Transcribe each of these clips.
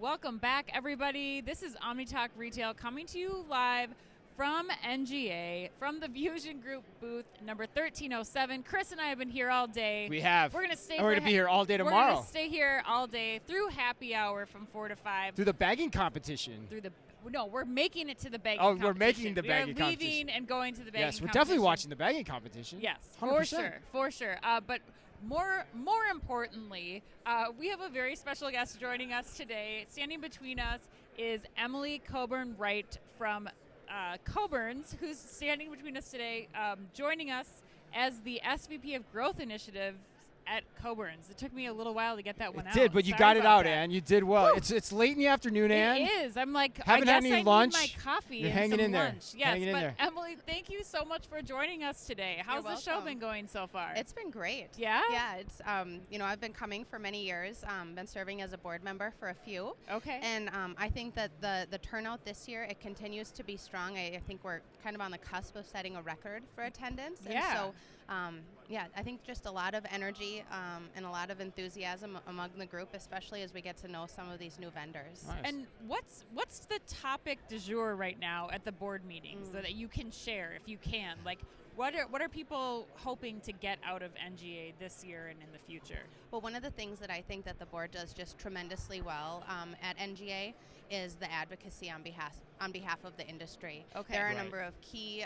Welcome back, everybody. This is OmniTalk Retail coming to you live from NGA, from the Fusion Group booth number 1307. Chris and I have been here all day. We have. We're going to stay. And we're going to be here all day tomorrow. We're going to stay here all day through happy hour from 4 to 5. Through the bagging competition. No, we're making it to the bagging Oh, competition. we're making the bagging We are competition. leaving and going to the bagging Yes, we're competition. definitely watching the bagging competition. Yes, 100%. for sure. But more importantly, we have a very special guest joining us today. Standing between us is Emily Coborn Wright from Coborn's, who's standing between us today, joining us as the SVP of Growth Initiatives at Coborn's. It took me a little while to get that one out. It did, but you Sorry got it about out, that. Ann. You did well. Woo. It's late in the afternoon, Ann. It is. I'm like, Haven't I had guess any I lunch. need my coffee You're and hanging some in there. lunch. Yes, Hanging in but there. Emily, thank you so much for joining us today. How's the show been going so far? It's been great. Yeah? Yeah, it's, I've been coming for many years, been serving as a board member for a few. Okay. And I think that the turnout this year, it continues to be strong. I think we're kind of on the cusp of setting a record for attendance. Yeah. And so, I think just a lot of energy and a lot of enthusiasm among the group, especially as we get to know some of these new vendors. Nice. And what's the topic du jour right now at the board meetings so that you can share if you can? Like, what are people hoping to get out of NGA this year and in the future? Well, one of the things that I think that the board does just tremendously well at NGA is the advocacy on behalf of the industry. Okay. There are a Right. number of key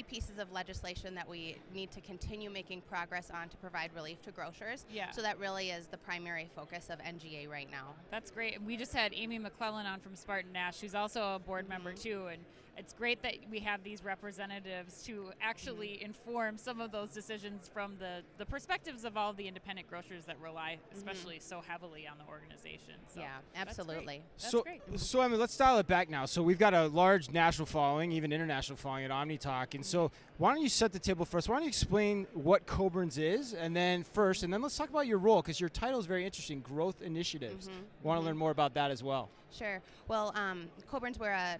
pieces of legislation that we need to continue making progress on to provide relief to grocers. Yeah. So that really is the primary focus of NGA right now. That's great. And we just had Amy McClellan on from Spartan Nash, who's also a board member too. And it's great that we have these representatives to actually inform some of those decisions from the perspectives of all the independent grocers that rely especially so heavily on the organization. So Yeah, absolutely. That's great. So Emily, let's dial it back now. So we've got a large national following, even international following at OmniTalk. And so why don't you set the table for us? Why don't you explain what Coburn's is, and then let's talk about your role, because your title is very interesting, Growth Initiatives. Want to learn more about that as well? Sure. Well, Coburn's, we're a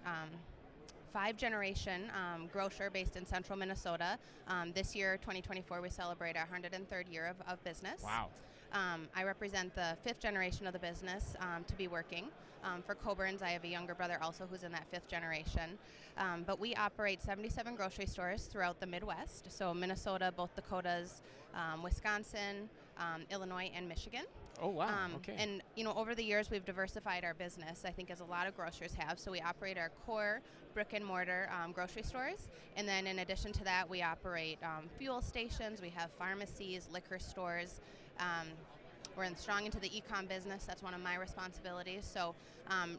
five-generation grocer based in central Minnesota. This year, 2024, we celebrate our 103rd year of business. Wow. I represent the fifth generation of the business to be working. For Coburn's, I have a younger brother also who's in that fifth generation. But we operate 77 grocery stores throughout the Midwest, so Minnesota, both Dakotas, Wisconsin, Illinois, and Michigan. Oh, wow. Okay. And, over the years, we've diversified our business, I think, as a lot of grocers have. So we operate our core brick and mortar grocery stores. And then in addition to that, we operate fuel stations. We have pharmacies, liquor stores. We're strong into the e-com business. That's one of my responsibilities. So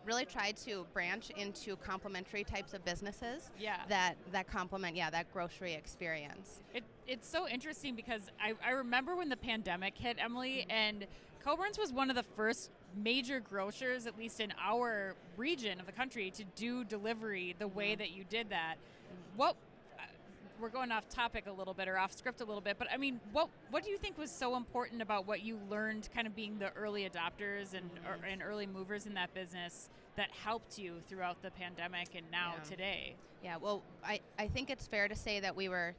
really tried to branch into complementary types of businesses that complement, that grocery experience. It's so interesting because I remember when the pandemic hit, Emily, and Coburn's was one of the first major grocers, at least in our region of the country, to do delivery the way that you did that. We're going off topic a little bit or off script a little bit, but I mean, what do you think was so important about what you learned kind of being the early adopters and early movers in that business that helped you throughout the pandemic and now today? Yeah, well, I think it's fair to say that we were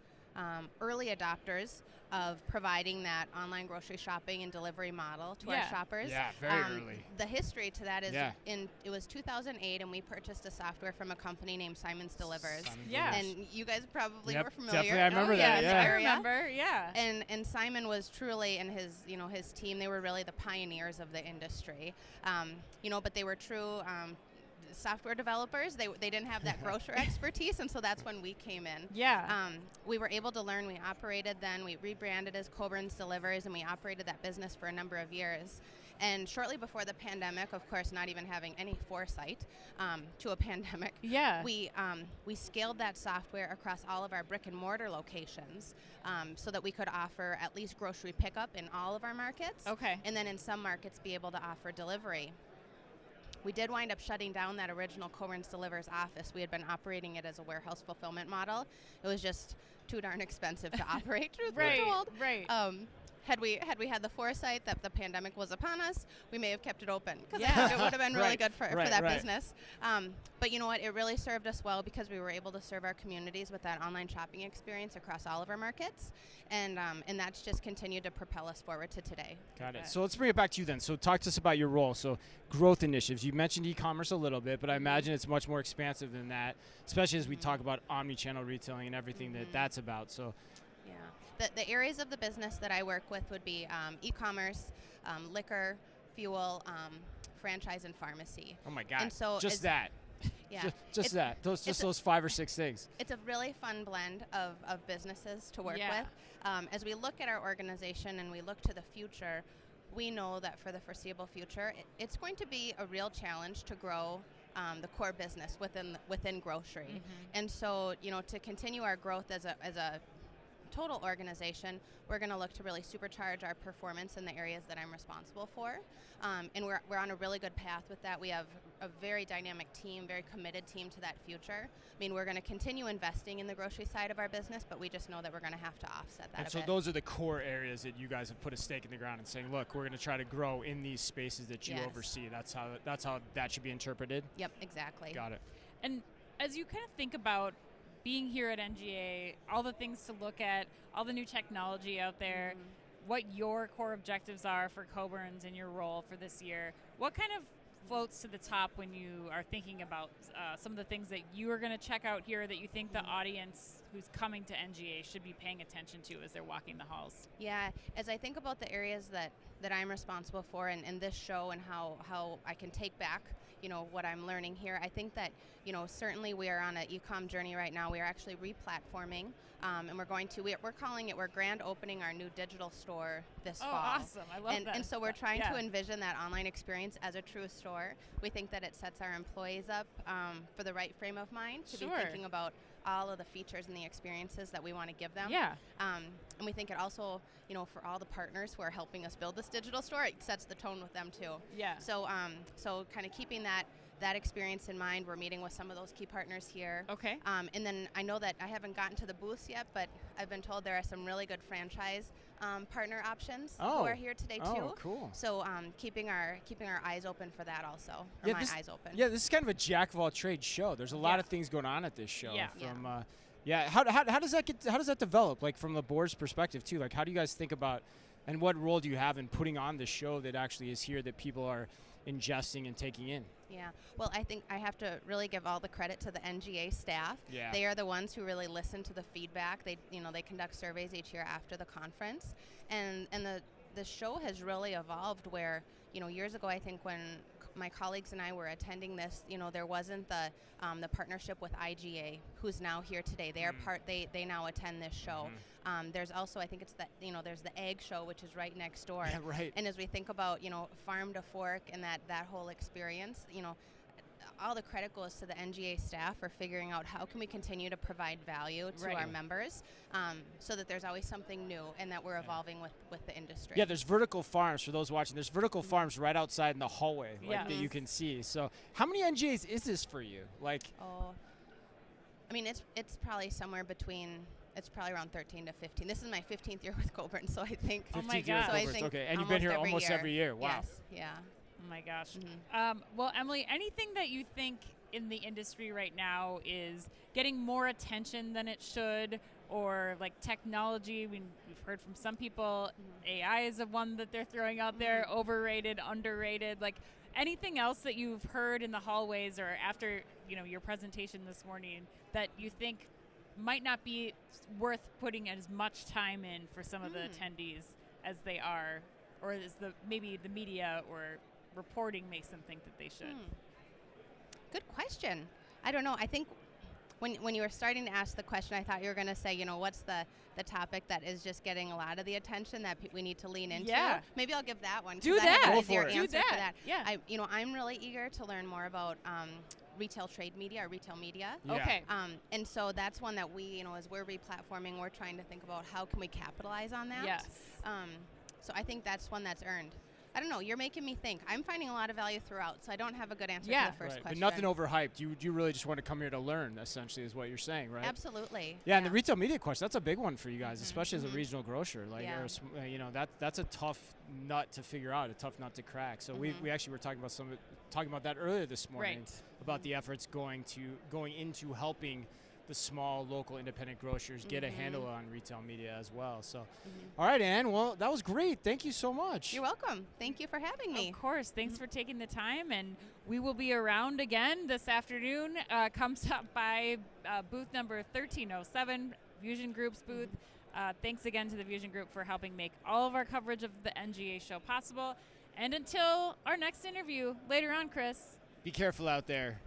early adopters of providing that online grocery shopping and delivery model to our shoppers. Yeah, very early. The history to that is it was 2008, and we purchased a software from a company named Simon's Delivers. And you guys probably were familiar. Definitely, I remember that. Yes, I remember. And Simon was truly, and his team, they were really the pioneers of the industry. But they were true software developers. They didn't have that grocer expertise, and so that's when we came in. We were able to learn. We operated then. We rebranded as Coburn's Delivers, and we operated that business for a number of years. And shortly before the pandemic, of course, not even having any foresight to a pandemic, we scaled that software across all of our brick and mortar locations so that we could offer at least grocery pickup in all of our markets. And then in some markets be able to offer delivery. We did wind up shutting down that original Coburn's Delivers office. We had been operating it as a warehouse fulfillment model. It was just too darn expensive to operate, truth be told. had we had the foresight that the pandemic was upon us, we may have kept it open because Yeah. it would have been really Right, good for right, that right. business. But you know what? It really served us well because we were able to serve our communities with that online shopping experience across all of our markets, and that's just continued to propel us forward to today. Got it. Okay. So let's bring it back to you then. So talk to us about your role. So growth initiatives. You mentioned e-commerce a little bit, but I imagine it's much more expansive than that, especially as we talk about omni-channel retailing and everything that that's about. So Yeah. The areas of the business that I work with would be e-commerce, liquor, fuel, franchise, and pharmacy. oh my God, And so just as- that. Yeah. Just that. Those 5 or 6 things. It's a really fun blend of businesses to work Yeah. with. As we look at our organization and we look to the future, we know that for the foreseeable future, it's going to be a real challenge to grow the core business within grocery. And so, to continue our growth as a total organization, we're going to look to really supercharge our performance in the areas that I'm responsible for. And we're on a really good path with that. We have a very dynamic team, very committed team to that future. I mean, we're going to continue investing in the grocery side of our business, but we just know that we're going to have to offset that And a so bit. those are the core areas that you guys have put a stake in the ground and saying, look, we're going to try to grow in these spaces that you Yes. oversee. That's how that should be interpreted. Yep, exactly. Got it. And as you kind of think about being here at NGA, all the things to look at, all the new technology out there, what your core objectives are for Coburn's and your role for this year, what kind of floats to the top when you are thinking about some of the things that you are going to check out here that you think the audience who's coming to NGA should be paying attention to as they're walking the halls? Yeah, as I think about the areas that I'm responsible for and this show and how I can take back, what I'm learning here, I think that, certainly we are on an e-com journey right now. We are actually re-platforming, and we're calling it, we're grand opening our new digital store this fall. Awesome. I love that. And so we're trying Yeah. to envision that online experience as a true store. We think that it sets our employees up for the right frame of mind to be Sure. thinking about all of the features and the experiences that we want to give them. Yeah. And we think it also, for all the partners who are helping us build this digital store, it sets the tone with them too. Yeah. So kind of keeping that experience in mind, we're meeting with some of those key partners here. Okay. And then I know that I haven't gotten to the booths yet, but I've been told there are some really good franchise partner options who are here today too. Oh, cool. So keeping our eyes open for that also. Or my eyes open. Yeah, this is kind of a jack of all trades show. There's a lot Yeah. of things going on at this show. Yeah. From how does that develop? Like from the board's perspective too. Like how do you guys think about, and what role do you have in putting on the show that actually is here that people are ingesting and taking in? Yeah. Well, I think I have to really give all the credit to the NGA staff. Yeah. They are the ones who really listen to the feedback. They conduct surveys each year after the conference, and the show has really evolved where, years ago, I think when my colleagues and I were attending this, there wasn't the partnership with IGA, who's now here today. They are they now attend this show. There's also, I think it's there's the Egg Show, which is right next door. Yeah, right. And as we think about, farm to fork and that whole experience, all the credit goes to the NGA staff for figuring out how can we continue to provide value to Right. our members, so that there's always something new and that we're evolving with the industry. Yeah, there's vertical farms for those watching. There's vertical farms right outside in the hallway Yeah. that you can see. So how many NGAs is this for you? Like, Oh, I mean, it's probably somewhere between. It's probably around 13 to 15. This is my 15th year with Coborn, so I think. 15th my year at God. So I Coborn's. think Okay, and you've been here almost every year. Wow. Yes. Yeah. Oh my gosh. Mhm. Well, Emily, anything that you think in the industry right now is getting more attention than it should, or like technology? We've heard from some people AI is the one that they're throwing out there, overrated, underrated. Like anything else that you've heard in the hallways or after your presentation this morning that you think might not be worth putting as much time in for some of the attendees as they are, or is maybe the media or reporting makes them think that they should? Good question. I don't know. I think when you were starting to ask the question, I thought you were going to say, what's the topic that is just getting a lot of the attention that we need to lean into. Yeah. Maybe I'll give that one. 'cause Do I have that. an Go easier for it. Do answer for that. Yeah. I'm really eager to learn more about retail trade media or retail media. Yeah. Okay. And so that's one that we, as we're replatforming, we're trying to think about how can we capitalize on that. Yes. So I think that's one that's earned. I don't know. You're making me think. I'm finding a lot of value throughout, so I don't have a good answer Yeah. to the first Right. question. But nothing overhyped. You really just want to come here to learn, essentially, is what you're saying, right? Absolutely. Yeah, and the retail media question, that's a big one for you guys, especially as a Mhm. regional grocer. Like, Yeah. or a you know, that's a tough nut to figure out, a tough nut to crack. So we actually were talking about that earlier this morning, Right. about the efforts going into helping the small local independent grocers get a handle on retail media as well. So, all right, Ann. Well, that was great. Thank you so much. You're welcome. Thank you for having me. Of course. Thanks for taking the time, and we will be around again this afternoon. Come stop by booth number 1307, Fusion Group's booth. Thanks again to the Fusion Group for helping make all of our coverage of the NGA show possible. And until our next interview later on, Chris. Be careful out there.